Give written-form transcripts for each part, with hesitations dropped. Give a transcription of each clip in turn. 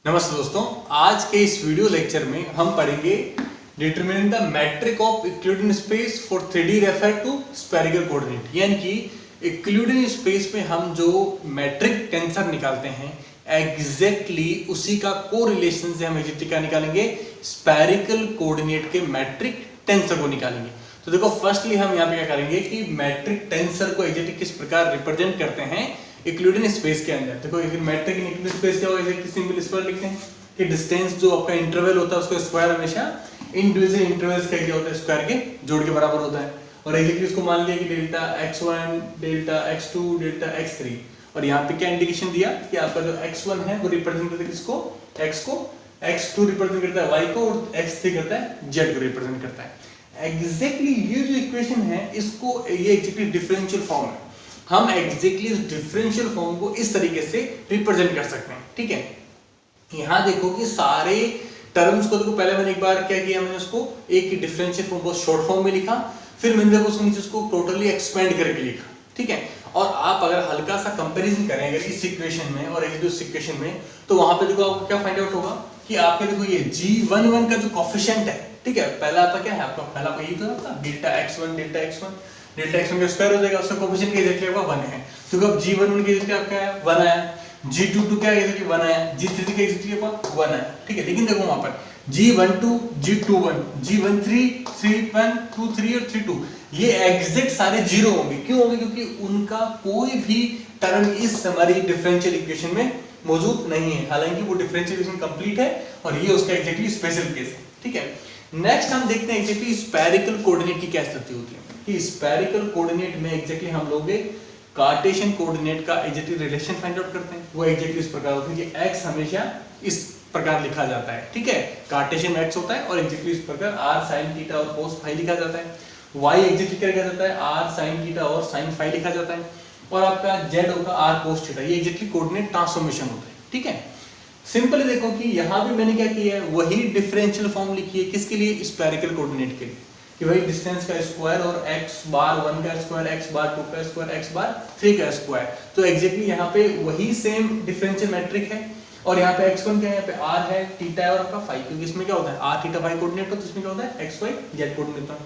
नमस्ते दोस्तों, आज के इस वीडियो लेक्चर में हम पढ़ेंगे determining the metric of Euclidean space for 3D refer to spherical coordinate. यानी कि यूक्लिडियन स्पेस में हम जो मैट्रिक टेंसर निकालते हैं एग्जैक्टली उसी का कोरिलेशन से हम एग्जैक्टली क्या निकालेंगे, स्फेरिकल कोऑर्डिनेट के मैट्रिक टेंसर को निकालेंगे। तो देखो फर्स्टली हम यहाँ पे क्या करेंगे कि मैट्रिक टेंसर को एग्जैक्टली किस प्रकार रिप्रेजेंट करते हैं यूक्लिडियन स्पेस के अंदर। देखो मैट्रिक यूक्लिडियन स्पेस क्या होगा, एक सिंपल स्क्वायर लिखते हैं कि डिस्टेंस जो आपका इंटरवल होता है उसको स्क्वायर हमेशा इंडिविजुअल इंटरवल्स का क्या होता है, स्क्वायर के जोड़ के बराबर होता है। और एग्जैक्टली इसको मान लिया कि delta x1 delta x2 delta x3, और यहाँ पे क्या इंडिकेशन दिया कि आपका जो x1 है वो रिप्रेजेंट करता है किसको, x को, x2 रिप्रेजेंट करता है y को, और x3 करता है z को रिप्रेजेंट करता है। एग्जैक्टली ये जो इक्वेशन है इसको ये एग्जैक्टली डिफरेंशियल फॉर्म है। हम एग्जैक्टली इस डिफरेंशियल फॉर्म को इस तरीके से रिप्रेजेंट कर सकते हैं। ठीक है, यहां देखो कि सारे टर्म्स को देखो, पहले मैंने एक बार क्या किया, मैंने उसको एक डिफरेंशियल फॉर्म को शॉर्ट फॉर्म में लिखा, फिर मैंने देखो उसको नीचे उसको टोटली एक्सपेंड करके लिखा। ठीक है, और आप अगर हल्का सा कंपैरिजन करें अगर इस इक्वेशन में और इस इक्वेशन में, तो वहां पे देखो आपको क्या फाइंड आउट होगा कि आपके देखो ये g11 का जो कोएफिशिएंट है, ठीक है, पहला आपका क्या है, आपका पहला यही तो था delta x1 delta x1 delta x1 का स्क्वायर हो जाएगा, उसका कोएफिशिएंट क्या एग्जैक्टली आपका 1 है। तो अब g11 के एग्जैक्टली आपका है 1 आया, g22 क्या एग्जैक्टली 1 आया, g33 का एग्जैक्टली आपका 1 आया। ठीक है, लेकिन देखो वहां पर g12 g21 g13 31 23 और 32 ये एग्जैक्ट सारे जीरो होंगे। क्यों होंगे, क्योंकि उनका कोई भी टर्म इस हमारी डिफरेंशियल इक्वेशन में मौजूद नहीं है, हालांकि वो डिफरेंशियल इक्वेशन कंप्लीट है और ये उसका एग्जैक्टली स्पेशल केस है। ठीक है, नेक्स्ट हम देखते हैं एग्जैक्टली स्फेरिकल कोऑर्डिनेट की क्या स्थिति होती है कि स्फेरिकल कोऑर्डिनेट में एग्जैक्टली हम लोग कार्टेशियन कोऑर्डिनेट का एग्जैक्टली रिलेशन फाइंड आउट करते हैं। वो एग्जैक्टली इस प्रकार होता है कि x हमेशा इस प्रकार लिखा जाता है। ठीक है, कार्टेशियन में x होता है और एग्जैक्टली इस प्रकार r sin थीटा और cos फाई लिखा जाता है, y एग्जैक्टली क्या लिखा जाता है, r sin थीटा और sin फाई लिखा जाता है, और आपका z होगा r cos थीटा। ये एग्जैक्टली कोऑर्डिनेट ट्रांसफॉर्मेशन होता है। ठीक है, सिंपली देखो कि यहाँ भी मैंने क्या किया है, वही डिफरेंशियल फॉर्म लिखी है किसके लिए, स्फेरिकल कोऑर्डिनेट के लिए, कि भाई डिस्टेंस का स्क्वायर और x बार 1 का स्क्वायर, x बार 2 का स्क्वायर, x बार 3 का स्क्वायर। तो एग्जैक्टली यहाँ पे वही सेम डिफरेंशियल मैट्रिक है, और यहाँ पे x1 क्या है, यहाँ पे r है, थीटा है और आपका फाई, क्योंकि इसमें क्या होता है r थीटा फाई कोऑर्डिनेट होता है, इसमें क्या होता है x y z कोऑर्डिनेट होता है।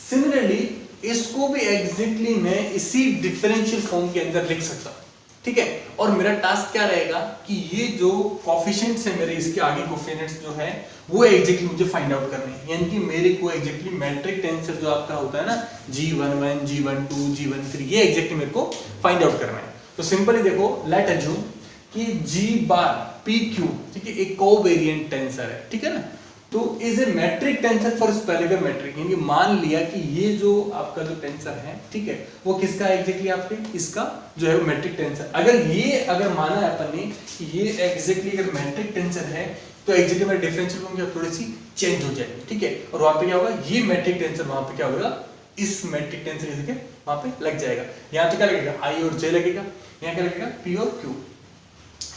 सिमिलरली इसको भी एग्जैक्टली मैं इसी डिफरेंशियल फॉर्म के अंदर लिख सकता हूँ। ठीक है, और मेरा टास्क क्या रहेगा कि ये जो कोएफिशिएंट्स है मेरे, इसके आगे कोएफिशिएंट्स जो है वो एग्जैक्टली मुझे फाइंड आउट करने हैं। यानी कि मेरे को एग्जैक्टली मैट्रिक टेंसर जो आपका होता है ना, g11 g12 g13, ये एग्जैक्टली मेरे को फाइंड आउट करना है। तो सिंपली देखो, लेट अज्यूम कि g बार pq, ठीक है, एक कोवेरिएंट टेंसर है। ठीक है ना, तो is a metric tensor for spherical metric. यानी मान लिया कि ये जो आपका जो टेंसर है, ठीक है, वो किसका एग्जैक्टली आपके इसका जो है वो मैट्रिक टेंसर। अगर माना है अपन ने कि ये एग्जैक्टली अगर मैट्रिक टेंसर है, तो एग्जैक्टली मेरा डिफरेंशियल फॉर्म थोड़ी सी चेंज हो जाएगी। ठीक है, और वहां पे क्या होगा, ये मैट्रिक टेंसर वहां पे क्या होगा, इस मैट्रिक टेंसर के वहां पे लग जाएगा। यहाँ पे क्या लगेगा, I और J लगेगा, यहाँ क्या लगेगा, P और Q।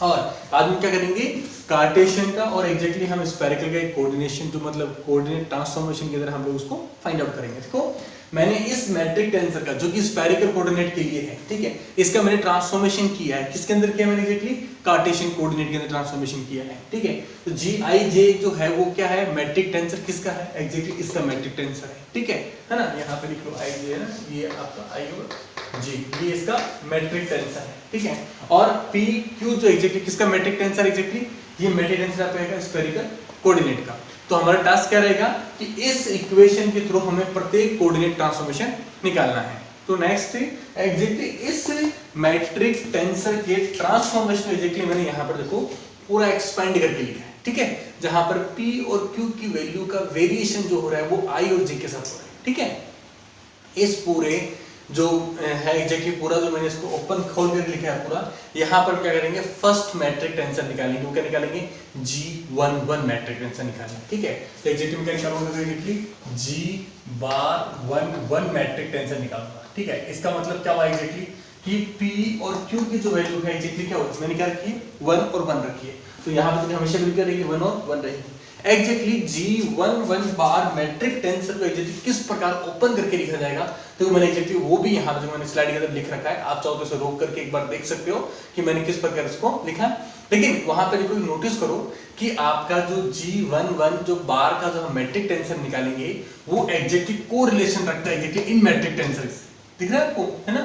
और आज हम क्या करेंगे, कार्टेशियन का और एग्जैक्टली हम स्फेरिकल का एक कोऑर्डिनेशन जो मतलब कोऑर्डिनेट ट्रांसफॉर्मेशन के अंदर हम लोग उसको फाइंड आउट करेंगे। देखो मैंने इस मैट्रिक टेंसर का जो कि स्फेरिकल कोऑर्डिनेट के लिए है, ठीक है, इसका मैंने ट्रांसफॉर्मेशन किया है, किसके अंदर किया मैंने, एग्जैक्टली कार्टेशियन कोऑर्डिनेट के अंदर ट्रांसफॉर्मेशन किया है। ठीक है, तो GIJ जो है वो क्या है, मैट्रिक टेंसर किसका है, एग्जैक्टली इसका मैट्रिक टेंसर है। ठीक है ना, यहाँ पे लिख लो IJ है ना, ये आपका I और J, ये इसका मैट्रिक टेंसर है। ठीक है, और PQ जो एग्जैक्टली किसका मैट्रिक टेंसर, एग्जैक्टली ये मैट्रिक टेंसर आपका है स्फेरिकल कोऑर्डिनेट का। तो हमारा टास्क क्या रहेगा कि इस इक्वेशन के थ्रू हमें प्रत्येक कोऑर्डिनेट ट्रांसफॉर्मेशन निकालना है। तो नेक्स्ट एग्जैक्टली इस मैट्रिक टेंसर के ट्रांसफॉर्मेशन एग्जैक्टली मैंने यहाँ पर देखो पूरा एक्सपेंड करके लिखा है। ठीक है, जहां पर P और Q की वैल्यू का वेरिएशन जो हो रहा है वो I और J के साथ हो रहा है। ठीक है, इस पूरे जो है एग्जैक्टली पूरा जो मैंने इसको ओपन खोल कर लिखा है पूरा, यहाँ पर क्या करेंगे, फर्स्ट मैट्रिक टेंसर निकालेंगे। वो क्या निकालेंगे, G11 मैट्रिक टेंसर निकालेंगे। ठीक है, तो एग्जैक्टली मैं क्या निकालूंगा, exactly G bar 1 matric tensor निकालूंगा। ठीक है, इसका मतलब क्या हुआ एग्जैक्टली कि P और Q की जो वैल्यू है एग्जैक्टली क्या होगी, मैंने क्या रखी है, 1 और 1 रखी है। तो यहाँ पे हमेशा वैल्यू क्या रहेगी, 1 और 1 रहेगी। एग्जैक्टली G11 बार मैट्रिक टेंसर को एग्जैक्टली किस प्रकार ओपन करके लिखा जाएगा, तो मैंने एग्जैक्टली वो भी यहाँ पे मैंने स्लाइड के अंदर लिख रखा है। आप चाहो तो इसे रोक करके एक बार देख सकते हो कि मैंने किस प्रकार इसको लिखा है। लेकिन वहां पे देखो नोटिस करो कि आपका जो G11 जो बार का जो हम मैट्रिक टेंसर निकालेंगे वो एग्जैक्टली कोरिलेशन रखता है एग्जैक्टली इन मैट्रिक टेंसर से, दिख रहा है आपको, है ना।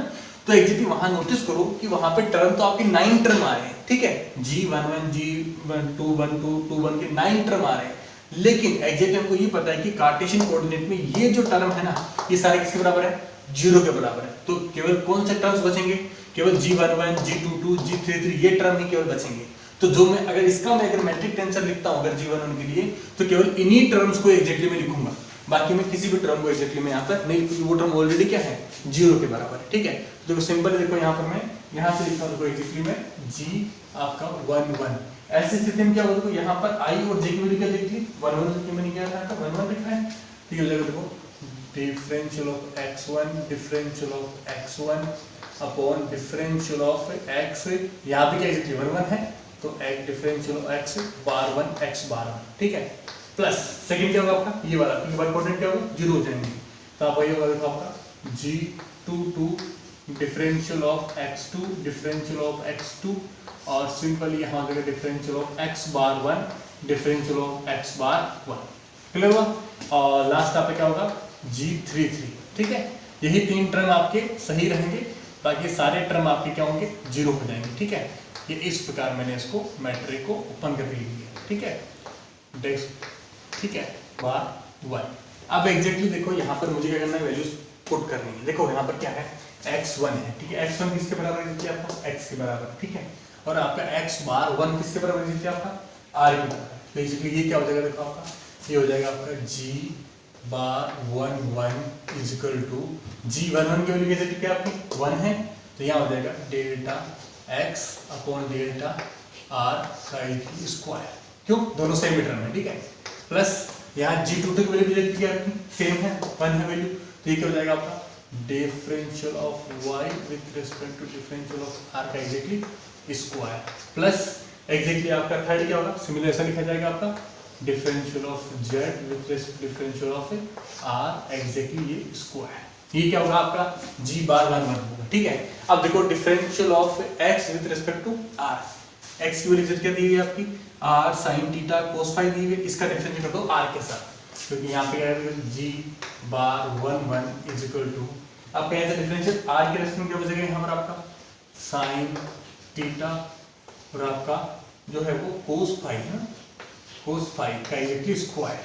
तो एग्जैक्टली वहां नोटिस करो कि वहां पे टर्म तो आपके 9 टर्म आ रहे हैं, ठीक है, G11 G12 के 9 टर्म आ रहे हैं, लेकिन एग्जैक्टली हमको ये पता है कि कार्टेशियन कोऑर्डिनेट में ये जो टर्म है ना ये सारे किसके बराबर है, 0 के बराबर है। तो केवल कौन से टर्म्स बचेंगे, केवल G11 G22 G33 ये टर्म ही केवल बचेंगे। तो जो मैं अगर इसका मैं अगर मैट्रिक टेंसर लिखता हूं अगर G11 के लिए तो केवल इन्हीं टर्म्स को एग्जैक्टली मैं लिखूंगा, बाकी मैं किसी भी टर्म को एग्जैक्टली मैं यहाँ पर नहीं, क्योंकि वो टर्म ऑलरेडी क्या है 0 के बराबर है, ठीक है। देखो सिंपल देखो यहाँ पर मैं यहाँ से लिखता हूँ देखो एग्जैक्टली मैं G आपका 11 ऐसे स्थिति में क्या होगा, देखो यहाँ पर I और J की वैल्यू क्या देख ली 11 की मैंने क्या रखा 11 लिखा है, ठीक है। देखो differential of x1 differential of x1 upon differential of x, यहाँ पे क्या एग्जैक्टली 11 है तो x differential of x bar 1 x bar 1, ठीक है, प्लस सेकंड क्या होगा आपका ये वाला कोऑर्डिनेट क्या होगा 0 हो जाएंगे, तो आप वही होगा देखो आपका G22 differential of x2 differential of x2 और सिंपली यहाँ देखो differential of x bar 1 differential of x bar 1, clear हुआ। और लास्ट आप क्या होगा G33, ठीक है। यही 3 टर्म आपके सही रहेंगे, बाकी सारे टर्म आपके क्या होंगे 0 हो जाएंगे, ठीक है। ये इस प्रकार मैंने इसको मैट्रिक को ओपन करके लिख दिया, ठीक है, डेस्क, ठीक है, बार 1। अब एग्जैक्टली देखो यहाँ पर मुझे क्या करना है वैल्यूज पुट करनी है। देखो यहाँ पर क्या है x1 है, ठीक है, x1 किसके बराबर है आपका x के बराबर, ठीक है, और आपका x बार 1 किसके बराबर है आपका r के बराबर। तो बेसिकली ये क्या हो जाएगा देखो आपका ये हो जाएगा आपका G bar 1 is equal to G11 की वैल्यू कैसे क्या आपकी 1 है, तो यहाँ हो जाएगा delta x upon delta r का स्क्वायर, क्यों दोनों सेम मीटर में, ठीक है, प्लस यहाँ G22 की वैल्यू क्या आपकी सेम है 1 है वैल्यू, तो ये क्या हो जाएगा आपका differential of y with respect to differential of r का एग्जैक्टली स्क्वायर, प्लस एग्जैक्टली आपका थर्ड क्या होगा सिमिलर ऐसा लिखा जाएगा आपका differential of z with respect differential of r exactly ये स्क्वायर, ये क्या होगा आपका G बार 1 होगा, ठीक है। अब देखो differential of x with respect to r, x की वैल्यू क्या दी हुई है आपकी r sin theta cos phi दी हुई है, इसका डिफरेंशिएट कर दो r के साथ, क्योंकि यहाँ पे क्या है G bar 1 is equal to आपका यहाँ से डिफरेंशिएट r के रेस्पेक्ट में क्या बचेगा यहाँ पर आपका sin थीटा और आपका जो है वो cos फाई है ना, cos फाई का एग्जैक्टली स्क्वायर,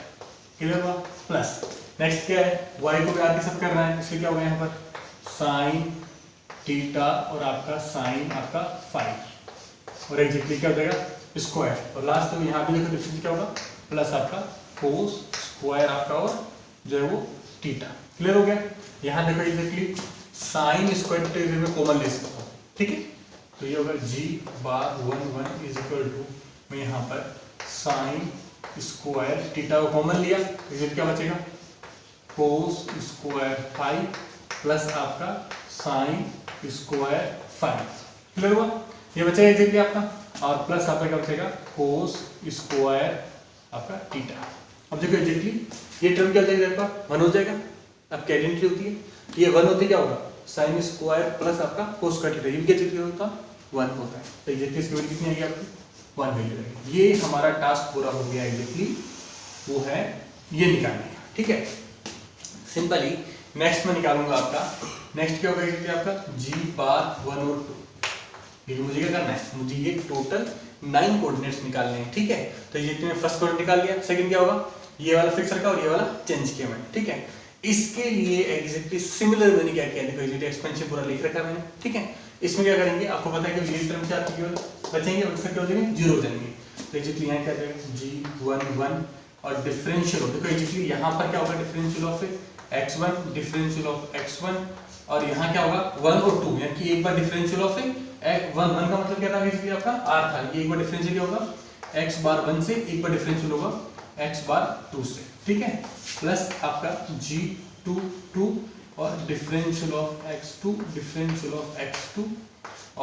क्लियर हुआ। प्लस नेक्स्ट क्या है y को भी r के साथ कर रहा है, इसलिए क्या होगा यहाँ पर sin थीटा और आपका sin आपका फाई और एग्जैक्टली क्या हो जाएगा स्क्वायर, और लास्ट में यहाँ भी देखो डिफरेंस क्या होगा प्लस आपका cos स्क्वायर आपका और जो है वो थीटा, क्लियर हो गया। यहाँ देखो एग्जैक्टली sin स्क्वायर में कॉमन ले सकता हूँ, ठीक है, तो ये होगा G bar 1 is equal to मैं यहाँ पर sin स्क्वायर थीटा को कॉमन लिया तो ये क्या बचेगा cos स्क्वायर फाई प्लस आपका sin स्क्वायर फाई, क्लियर हुआ, ये बचेगा एग्जैक्टली आपका, और प्लस आपका क्या बचेगा cos स्क्वायर आपका थीटा। अब देखो एग्जैक्टली ये टर्म क्या हो जाएगा आपका 1 हो जाएगा, अब क्या आइडेंटिटी होती है ये 1 होती क्या होगा sin स्क्वायर प्लस आपका cos स्क्वायर थीटा, ये भी क्या होता 1 होता है, तो एग्जैक्टली इसकी वैल्यू कितनी आएगी आपकी 1 वैल्यू रहेगी। ये हमारा टास्क पूरा हो गया एग्जैक्टली, वो है ये निकालने का, ठीक है। सिंपली नेक्स्ट में निकालूंगा आपका, नेक्स्ट क्या होगा एग्जैक्टली आपका G बार 1 और 2, ये मुझे क्या करना है मुझे ये टोटल 9 कोऑर्डिनेट्स निकालने हैं, ठीक है। तो ये मैंने फर्स्ट कोऑर्डिनेट निकाल लिया, सेकंड क्या होगा ये वाला फिक्स रखा और ये वाला चेंज किया मैंने, ठीक है। इसके लिए एग्जैक्टली सिमिलर मैंने क्या किया देखो एग्जैक्टली एक्सपेंशन पूरा लिख रखा है मैंने, ठीक है। इसमें क्या करेंगे आपको पता है कि ये टर्म क्या बचेंगे और इसका क्या हो जाएंगे 0 हो जाएंगे, तो एग्जैक्टली यहाँ क्या जाएगा G11 और डिफरेंशियल हो देखो एग्जैक्टली यहाँ पर क्या होगा differential of x1 differential of x1 और यहाँ क्या होगा 1 और 2, यानी कि एक बार डिफरेंशियल ऑफ 1 का मतलब क्या था बेसिकली आपका r था, ये एक बार डिफरेंशियल क्या होगा x बार 1 से, एक बार डिफरेंशियल होगा x बार 2 से, ठीक है, प्लस आपका G22 और differential of x2 differential of x2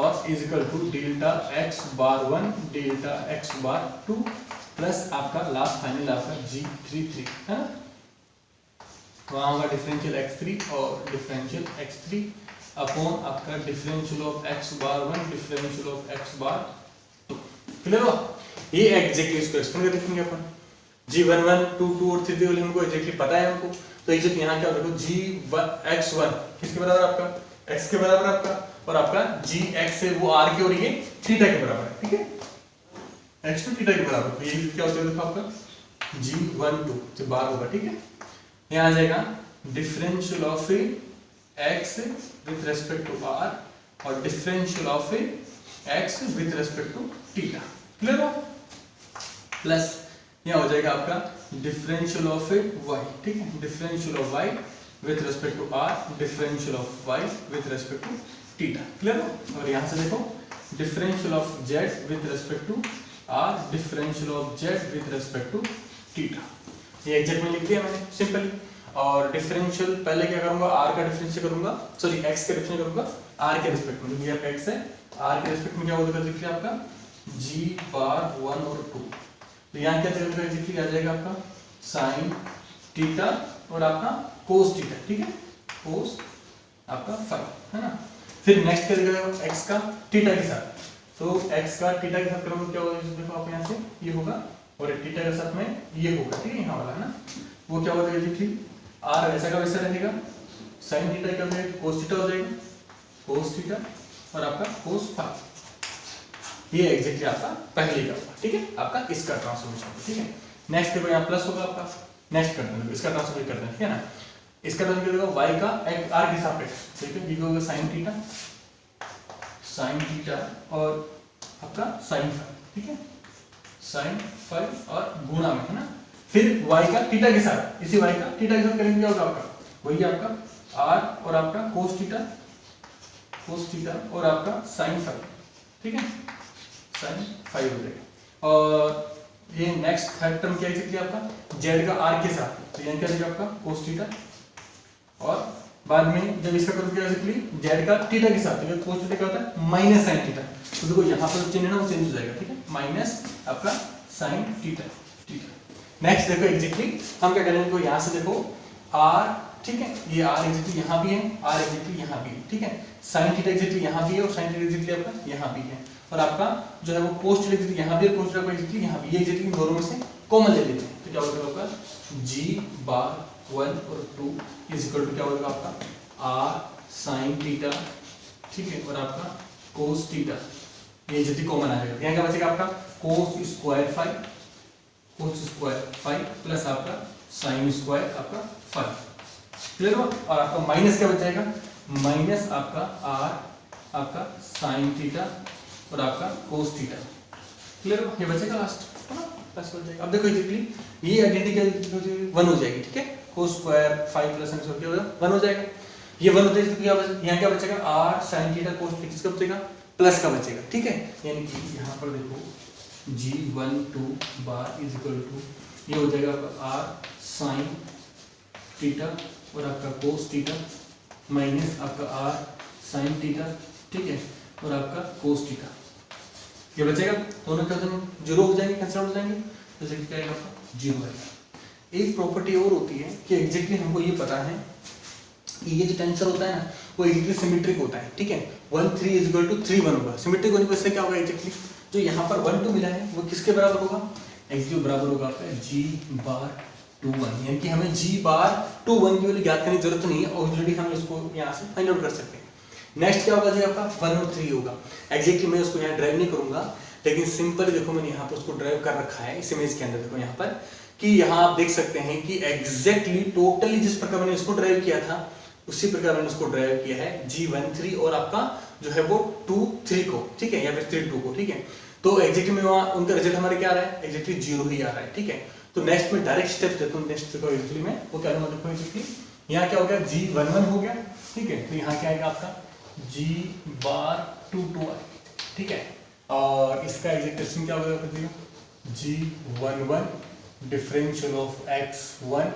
और is equal to delta x bar 1 delta x bar 2 plus आपका लास्ट फाइनल आपका G33 है ना, वहाँ होगा डिफरेंशियल x3 और डिफरेंशियल x3 अपॉन आपका differential of x bar 1 differential of x bar 2। Clear हुआ? ये एग्जैक्टली इसको एक्सप्लेन कर देखेंगे अपन। G11, 2 और 3 वाले हमको एग्जैक्टली पता है हमको, तो एग्जैक्ट यहाँ क्या देखो G1x1 किसके बराबर आपका, x के बराबर आपका, और आपका Gx है वो r के और ये थीटा के बराबर है, ठीक है, x to थीटा के बराबर। तो ये क्या हो जाएगा देखो आपका G12 जो बार होगा, ठीक है। यहाँ आ जाएगा differential of x with respect to r और differential of x with respect to theta, clear हो? प्लस यहाँ हो जाएगा आपका डिफरेंशियल ऑफ y, ठीक है, differential of y with respect to r, differential of y with respect to theta, clear हो? और यहाँ से देखो differential of z with respect to r, differential of z with respect to theta. ये exact में लिख दिया मैंने सिंपली। और डिफरेंशियल पहले क्या करूंगा, r का डिफरेंशियल करूंगा, सॉरी x का डिफरेंशियल करूंगा r के रिस्पेक्ट में, ये आपका x है, r के रिस्पेक्ट में क्या होगा देखिए आपका g बार 1 और 2। तो यहाँ क्या चलेगा एग्जैक्टली आ जाएगा आपका sin थीटा और आपका cos थीटा, ठीक है, cos आपका फाई, है ना। फिर नेक्स्ट क्या देगा x का थीटा के साथ, तो x का थीटा के साथ करूंगा क्या होगा देखो आप यहाँ से ये होगा और थीटा के साथ में ये होगा, ठीक है, यहाँ वाला है ना, वो क्या होगा एग्जैक्टली r वैसा का वैसा रहेगा, sin थीटा क्या हो जाएगा cos थीटा हो जाएगा, cos थीटा और आपका cos फाई। ये एग्जैक्टली आपका पहले का होगा, ठीक है, आपका इसका ट्रांसफॉर्मेशन, ठीक है। नेक्स्ट देखो यहाँ प्लस होगा आपका, नेक्स्ट कर देंगे इसका ट्रांसफॉर्मेशन कर देंगे, ठीक है ना। इसका ट्रांसफॉर्मेशन देगा y का r के सापेक्ष, ठीक है, ये होगा sin थीटा और आपका sin फाई, ठीक है, sin फाई और गुणा में, है ना। फिर y का थीटा के साथ, इसी y का थीटा के साथ करेंगे क्या होगा आपका वही आपका r और आपका cos थीटा और आपका sin फाई, ठीक है, sin फाई हो जाएगा। और ये नेक्स्ट थर्ड टर्म क्या है आपका z का r के साथ, तो यहाँ क्या देगा आपका cos थीटा और बाद में जब इसका करूँ क्या z का थीटा के साथ, तो cos थीटा क्या होता है माइनस sin थीटा, तो देखो यहाँ पर चिन्ह है ना वो चेंज हो जाएगा, ठीक है, माइनस आपका sin थीटा, ठीक है। नेक्स्ट देखो एग्जैक्टली हम क्या करेंगे, यहाँ से देखो r, ठीक है, ये r एग्जैक्टली यहाँ भी है, r एग्जैक्टली यहाँ भी है, ठीक है, sin थीटा एग्जैक्टली यहाँ भी है और sin थीटा एग्जैक्टली आपका यहाँ भी है, और आपका जो है वो cos थीटा एग्जैक्टली यहाँ भी है, cos थीटा एग्जैक्टली यहाँ भी, ये एग्जैक्टली दोनों में से कॉमन ले लेते हैं, तो क्या होगा आपका g बार 1 और 2 इज इक्वल टू क्या होगा आपका r sin थीटा, ठीक है, और आपका cos थीटा, ये एग्जैक्टली कॉमन आ जाएगा। यहाँ क्या बचेगा आपका cos स्क्वायर फाई प्लस आपका sin स्क्वायर आपका फाई, क्लियर हो? और आपका माइनस क्या बचेगा, माइनस आपका r आपका sin थीटा और आपका cos थीटा, क्लियर हो? ये बचेगा लास्ट, है ना, प्लस हो जाएगा। अब देखो एग्जैक्टली ये आइडेंटिटी 1 हो जाएगी, ठीक है, cos square phi plus sin square क्या होगा 1 हो जाएगा। ये 1 होता है तो क्या बचेगा, यहाँ क्या बचेगा r sin theta cos theta किसका बचेगा प्लस का बचेगा, ठीक है, यानी कि यहाँ पर देखो G12 bar is equal to ये हो जाएगा आपका r sin थीटा और आपका cos थीटा माइनस आपका r sin थीटा, ठीक है, और आपका cos थीटा, ये बचेगा, दोनों क्या जीरो हो जाएंगे, कैंसिल हो जाएंगे, तो क्या आएगा आपका जीरो आएगा। एक प्रॉपर्टी और होती है कि एग्जैक्टली हमको ये पता है कि ये जो टेंसर होता है ना वो एग्जैक्टली सिमेट्रिक होता है, ठीक है, 1 3 इज इक्वल टू 3 1 होगा, सिमेट्रिक होने पर इससे क्या होगा एग्जैक्टली जो यहाँ पर 1 2 मिला है वो किसके बराबर होगा, एग्जैक्टली बराबर होगा आपका g बार 2 1, यानी कि हमें g बार 2 1 की वैल्यू ज्ञात करने की जरूरत नहीं है, ऑलरेडी हम इसको यहाँ से फाइंड आउट कर सकते हैं। नेक्स्ट क्या होगा आपका 1 और 3 होगा, एग्जैक्टली मैं उसको यहाँ ड्राइव नहीं करूंगा, लेकिन सिंपल देखो मैंने यहाँ पर उसको ड्राइव कर रखा है इस इमेज के अंदर, देखो यहाँ पर कि यहाँ आप देख सकते हैं कि एग्जैक्टली टोटली जिस प्रकार मैंने इसको ड्राइव किया था उसी प्रकार मैंने उसको ड्राइव किया है G13 और आपका जो है वो 2 3 को, ठीक है, या फिर 3 2 को, ठीक है, तो एग्जैक्टली में वहाँ उनका रिजल्ट हमारे क्या आ रहा है एग्जैक्टली 0 ही आ रहा है, ठीक है। तो नेक्स्ट में डायरेक्ट स्टेप्स देता हूँ, नेक्स्ट देखो एग्जैक्टली में वो क्या देखो एग्जैक्टली यहाँ क्या हो गया G11 हो गया, ठीक है, तो यहाँ क्या आएगा आपका G बार 2 2 ठीक है, और इसका एग्जैक्टेशन क्या होगा G11 differential of x1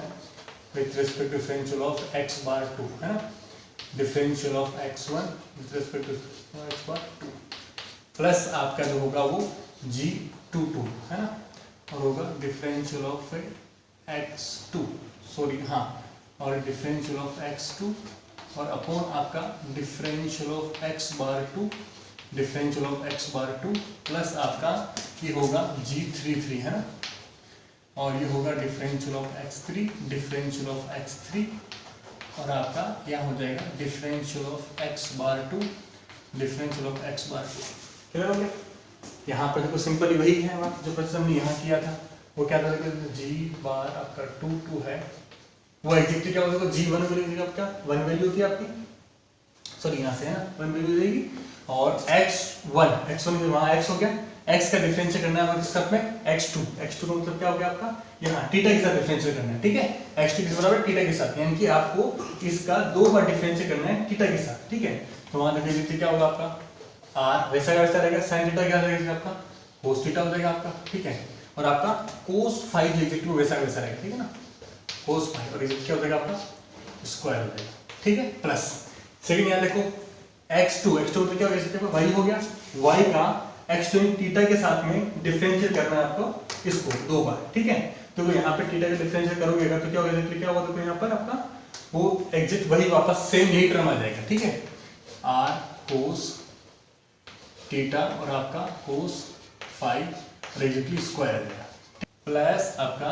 with respect to differential of x bar 2, है ना, differential of x1 with respect to x bar 2 plus आपका जो होगा वो G22, है ना, और होगा differential of x2, सॉरी हाँ, और differential of x2 और अपॉन आपका differential of x bar 2 differential of x bar 2 plus आपका ये होगा g33 है ना, और ये होगा differential of x3, differential of x3, और आपका यहाँ हो जाएगा differential of x bar 2, differential of x bar 2। Clear हो गया? यहाँ पर देखो सिंपली वही है जो प्रोसेस हमने यहाँ किया था, वो क्या था, g बार आपका 2 है, वो एग्जैक्टली क्या होगा, g1 वैल्यू आपका 1 वैल्यू होती है आपकी, सॉरी यहाँ से है ना 1 वैल्यू देगी, और x1 वहाँ x हो गया, x का डिफरेंशियल करना है किस साथ में, x2 का मतलब क्या हो गया आपका, यहाँ थीटा के साथ डिफरेंशियल करना है, ठीक है, x2 किस बराबर थीटा के साथ, यानी कि आपको इसका 2 बार डिफरेंशियल करना है थीटा के साथ, ठीक है। तो वहां देखिए क्या होगा आपका r वैसा का वैसा रहेगा, sin थीटा क्या रहेगा आपका, cos थीटा हो जाएगा आपका, ठीक है, और आपका cos फाई जो इक्वल टू वैसा का वैसा रहेगा, ठीक है ना, cos फाई, और ये क्या हो जाएगा आपका स्क्वायर हो जाएगा, ठीक है, प्लस सेकंड यहाँ देखो x2 तो क्या हो गया, y हो गया, y का x2 थीटा के साथ में डिफरेंशियल करना है आपको इसको 2 बार, ठीक है। तो यहाँ पे थीटा का डिफरेंशियल करोगे तो क्या होगा, क्या होगा, तो यहाँ पर आपका वो एग्जिट वही वापस सेम यही टर्म आ जाएगा, ठीक है, r cos थीटा और आपका cos फाई रेजिकली स्क्वायर आ जाएगा, प्लस आपका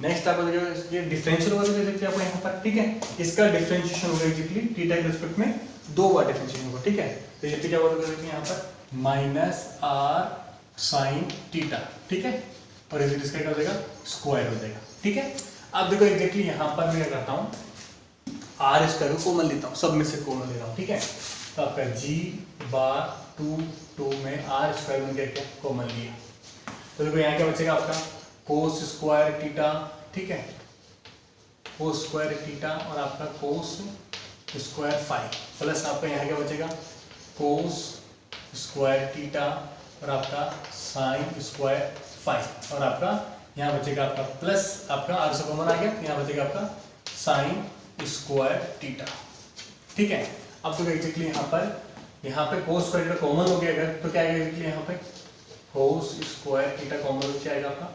नेक्स्ट आपका ये डिफरेंशियल होगा तो देखिए आपको यहाँ पर, ठीक है, इसका डिफरेंशिएशन होगा एग्जैक्टली थीटा के रिस्पेक्ट में 2 बार डिफरेंशिएशन होगा, ठीक है। तो ये क्या होगा देखिए यहाँ पर माइनस r sin थीटा, ठीक है, और इसका क्या हो जाएगा स्क्वायर हो जाएगा, ठीक है। अब देखो एग्जैक्टली यहाँ पर मैं क्या करता हूँ, r स्क्वायर को कॉमन लेता हूँ, सब में से कॉमन ले रहा हूँ, ठीक है। तो आपका g बार 2 में r स्क्वायर में क्या कॉमन लिया, तो देखो यहाँ क्या बचेगा आपका cos स्क्वायर थीटा, ठीक है, cos स्क्वायर थीटा और आपका cos स्क्वायर फाई, प्लस आपका यहाँ क्या बचेगा cos स्क्वायर थीटा और आपका sin स्क्वायर फाई, और आपका यहाँ बचेगा आपका प्लस आपका r से कॉमन आ गया, यहाँ बचेगा आपका sin स्क्वायर थीटा, ठीक है। अब तो एग्जैक्टली यहाँ पे cos स्क्वायर थीटा कॉमन हो गया अगर, तो क्या आएगा एग्जैक्टली यहाँ पे cos स्क्वायर थीटा कॉमन हो क्या आएगा आपका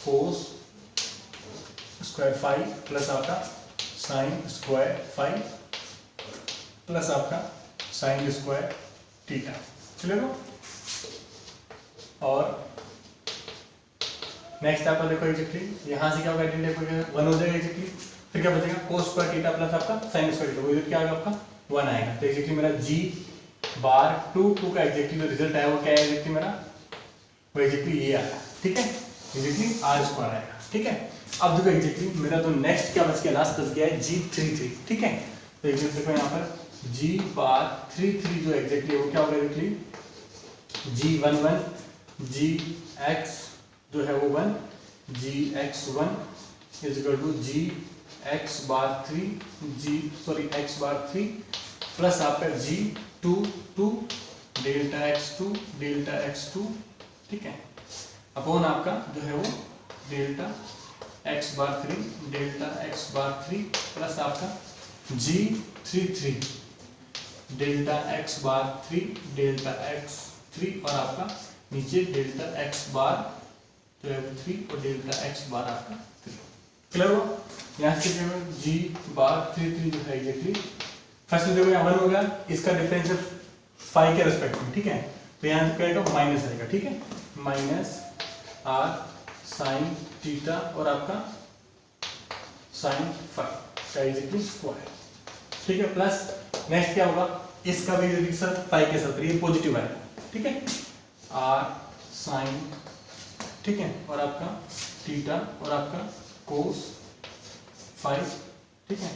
cos स्क्वायर फाई प्लस आपका sin स्क्वायर फाई प्लस आपका sin स्क्वायर थीटा, चलेगा। और नेक्स्ट आपका देखो एग्जैक्टली यहाँ से क्या होगा, 1 हो जाएगा एग्जैक्टली, फिर क्या बचेगा cos स्क्वायर थीटा प्लस आपका sin स्क्वायर थीटा, वो क्या आएगा आपका 1 आएगा। तो एग्जैक्टली मेरा g बार 2 का एग्जैक्टली जो रिजल्ट आया वो क्या है एग्जैक्टली मेरा, वो एग्जैक्टली ये आया, ठीक है, एग्जैक्टली r स्क्वायर आएगा, ठीक है। अब देखो एग्जैक्टली मेरा तो नेक्स्ट क्या बच गया, लास्ट बच गया है g33, ठीक है। तो एग्जैक्टली देखो यहाँ पर g बार 33 जो एग्जैक्टली वो क्या होगा एग्जैक्टली g11 gx जो है वो 1 gx1 is equal to gx bar 3 x bar 3 plus आपका g22 डेल्टा x2 ठीक है, अपॉन आपका जो है वो डेल्टा x बार 3 प्लस आपका g33 delta x bar 3 delta x3 और आपका नीचे डेल्टा x बार जो है 3 और डेल्टा x बार आपका 3। क्लियर हुआ? यहाँ से g बार 3 जो है एग्जैक्टली फर्स्ट देखो यहाँ 1 होगा, इसका डिफरेंशियल फाई के रेस्पेक्ट में, ठीक है। तो यहाँ क्या आएगा माइनस आएगा, ठीक है, माइनस r साइन थीटा और आपका साइन फाई का एग्जैक्टली स्क्वायर, ठीक है, प्लस नेक्स्ट क्या होगा, इसका भी डिफरेंशियल फाई के साथ ये पॉजिटिव आएगा, ठीक है, r साइन, ठीक है, और आपका थीटा और आपका कोस फाई, ठीक है,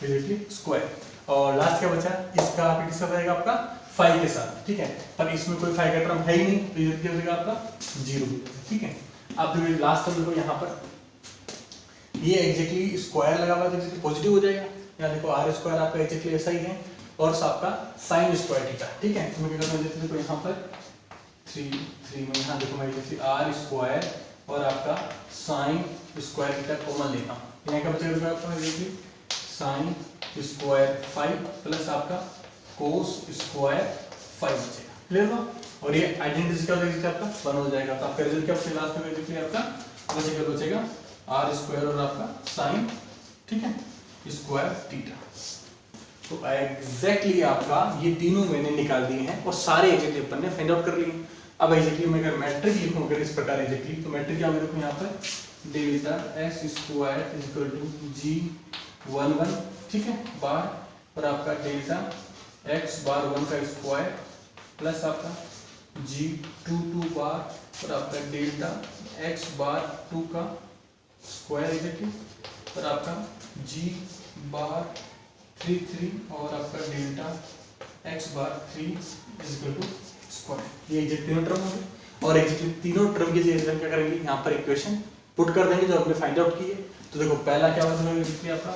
एग्जैक्टली स्क्वायर। और लास्ट क्या बचा, इसका किसके साथ आएगा आपका फाई के साथ, ठीक है, पर इसमें कोई फाई का टर्म है ही नहीं, तो ये क्या हो जाएगा आपका 0, ठीक है। अब देखो लास्ट टर्म देखो यहाँ पर ये एग्जैक्टली स्क्वायर लगा हुआ है तो एग्जैक्टली पॉजिटिव हो जाएगा। यहाँ देखो r स्क्वायर आपका एग्जैक्टली ऐसा ही है और आपका साइन स्क्वायर थीटा, ठीक है। तो मैं क्या करता हूँ, देखो यहाँ पर 3 में यहाँ देखो मैं एग्जैक्टली r स्क्वायर और आपका साइन स्क्वायर थीटा कॉमन लेता हूँ, यहाँ क्या बचेगा आपका एग्जैक्टली साइन स्क्वायर 5 प्लस आपका कोस स्क्वायर 5 बचेगा। क्लियर हुआ? और ये आइडेंटिटी क्या हो जाएगा आपका 1 हो जाएगा। तो आपका रिजल्ट क्या बचेगा लास्ट में एग्जैक्टली आपका बचेगा r स्क्वायर और आपका साइन, ठीक है, स्क्वायर थीटा। तो एग्जैक्टली आपका ये तीनों मैंने निकाल दिए हैं और सारे एग्जैक्टली अपन ने फाइंड आउट कर लिए। अब एग्जैक्टली मैं अगर मैट्रिक लिखूं अगर इस प्रकार एग्जैक्टली, तो मैट्रिक क्या होगा देखो यहाँ पर delta S square equal to G11, ठीक है, बार और आपका डेल्टा एक्स बार 1 का स्क्वायर प्लस आपका G22 बार और आपका डेल्टा एक्स बार 2 का स्क्वायर एग्जैक्टली और आपका G बार 3 और आपका delta X bar 3 equal to square. ये एग्जैक्ट तीनों टर्म होंगे और एग्जैक्टली तीनों टर्म की जगह क्या करेंगे यहाँ पर इक्वेशन पुट कर देंगे जो हमने फाइंड आउट की है। तो देखो पहला क्या होगा एग्जैक्टली आपका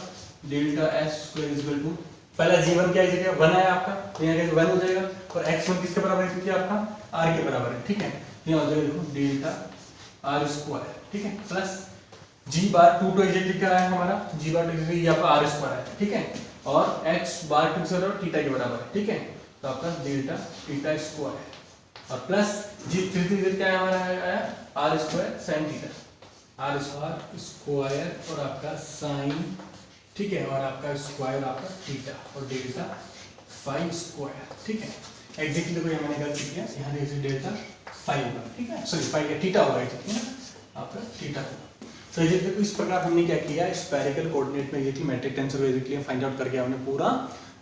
delta S square equal to पहला G1 क्या है 1 है आपका, तो यहाँ कैसे 1 हो जाएगा और x1 किसके बराबर है क्योंकि आपका r के बराबर है, ठीक है, यहाँ हो जाएगा देखो डेल्टा r स्क्वायर, ठीक है, प्लस G बार 2 तो एग्जैक्टली क्या है हमारा G बार एग्जैक्टली ये आपका r स्क्वायर है, ठीक है, और x बार 2 से थीटा के बराबर है, ठीक है, तो आपका डेल्टा थीटा स्क्वायर और प्लस G3 क्या है हमारा आया r square sin theta, r square और आपका sin, ठीक है, और आपका स्क्वायर आपका थीटा और डेल्टा फाई स्क्वायर, ठीक है, एग्जैक्टली देखो ये मैंने गलती किया, यहाँ देखिए डेल्टा फाई होगा, ठीक है, सॉरी फाई का थीटा होगा एग्जैक्टली ना आपका थीटा होगा। तो एग्जैक्टली देखो इस प्रकार हमने क्या किया स्फेरिकल कोऑर्डिनेट में एग्जैक्टली मैट्रिक टेंसर को एग्जैक्टली फाइंड आउट करके हमने पूरा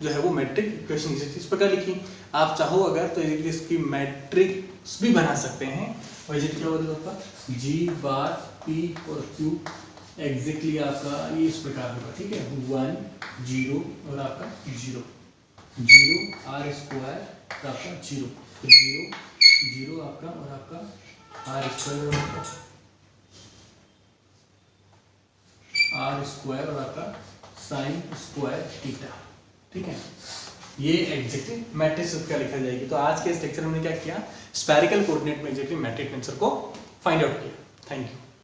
जो है वो मैट्रिक इक्वेशन इस प्रकार लिखी। आप चाहो अगर तो एग्जैक्टली इसकी मैट्रिक्स भी बना सकते हैं और एग्जैक्टली क्या होगा G बार P और Q एग्जैक्टली आपका ये इस प्रकार होगा, ठीक है, 1 0 और आपका 0 0 r स्क्वायर और आपका 0 0 0 आपका और आपका r स्क्वायर और आपका r स्क्वायर और आपका साइन स्क्वायर थीटा, ठीक है, ये एग्जैक्टली मैट्रिक्स का लिखा जाएगी। तो आज के इस लेक्चर में क्या किया स्फेरिकल कोऑर्डिनेट में एग्जैक्टली मैट्रिक टेंसर को फाइंड आउट किया। Thank you.